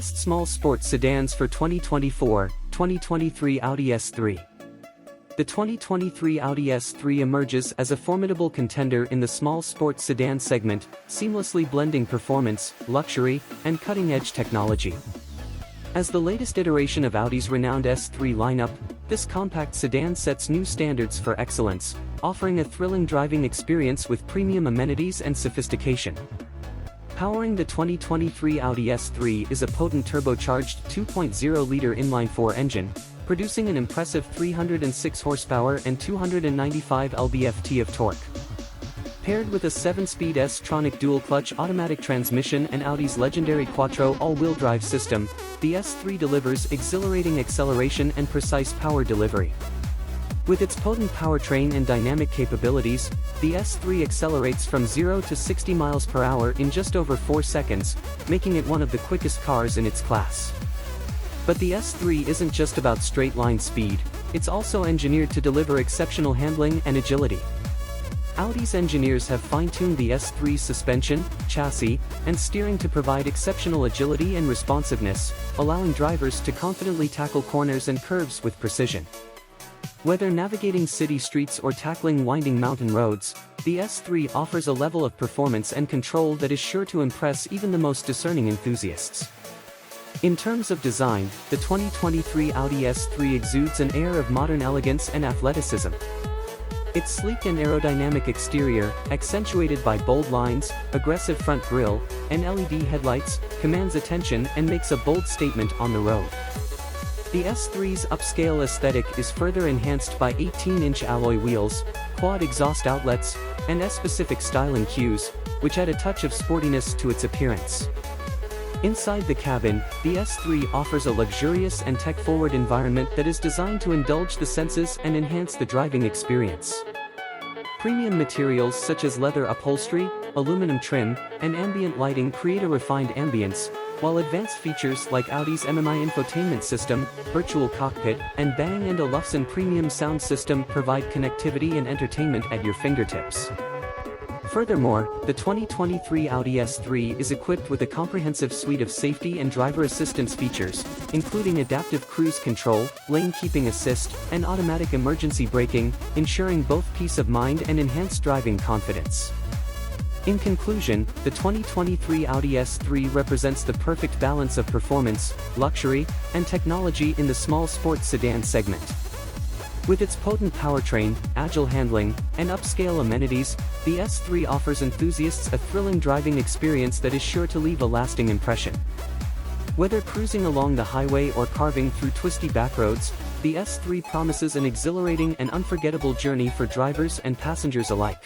best small sports sedans for 2024-2023 Audi S3. The 2023 Audi S3 emerges as a formidable contender in the small sports sedan segment, seamlessly blending performance, luxury, and cutting-edge technology. As the latest iteration of Audi's renowned S3 lineup, this compact sedan sets new standards for excellence, offering a thrilling driving experience with premium amenities and sophistication. Powering the 2023 Audi S3 is a potent turbocharged 2.0-liter inline-4 engine, producing an impressive 306 horsepower and 295 lb-ft of torque. Paired with a 7-speed S-tronic dual-clutch automatic transmission and Audi's legendary Quattro all-wheel drive system, the S3 delivers exhilarating acceleration and precise power delivery. With its potent powertrain and dynamic capabilities, the S3 accelerates from 0 to 60 miles per hour in just over 4 seconds, making it one of the quickest cars in its class. But the S3 isn't just about straight-line speed, it's also engineered to deliver exceptional handling and agility. Audi's engineers have fine-tuned the S3's suspension, chassis, and steering to provide exceptional agility and responsiveness, allowing drivers to confidently tackle corners and curves with precision. Whether navigating city streets or tackling winding mountain roads, the S3 offers a level of performance and control that is sure to impress even the most discerning enthusiasts. In terms of design, the 2023 Audi S3 exudes an air of modern elegance and athleticism. Its sleek and aerodynamic exterior, accentuated by bold lines, aggressive front grille, and LED headlights, commands attention and makes a bold statement on the road. The S3's upscale aesthetic is further enhanced by 18-inch alloy wheels, quad exhaust outlets, and S-specific styling cues, which add a touch of sportiness to its appearance. Inside the cabin, the S3 offers a luxurious and tech-forward environment that is designed to indulge the senses and enhance the driving experience. Premium materials such as leather upholstery, aluminum trim, and ambient lighting create a refined ambience, while advanced features like Audi's MMI infotainment system, virtual cockpit, and Bang & Olufsen premium sound system provide connectivity and entertainment at your fingertips. Furthermore, the 2023 Audi S3 is equipped with a comprehensive suite of safety and driver assistance features, including adaptive cruise control, lane keeping assist, and automatic emergency braking, ensuring both peace of mind and enhanced driving confidence. In conclusion, the 2023 Audi S3 represents the perfect balance of performance, luxury, and technology in the small sports sedan segment. With its potent powertrain, agile handling, and upscale amenities, the S3 offers enthusiasts a thrilling driving experience that is sure to leave a lasting impression. Whether cruising along the highway or carving through twisty backroads, the S3 promises an exhilarating and unforgettable journey for drivers and passengers alike.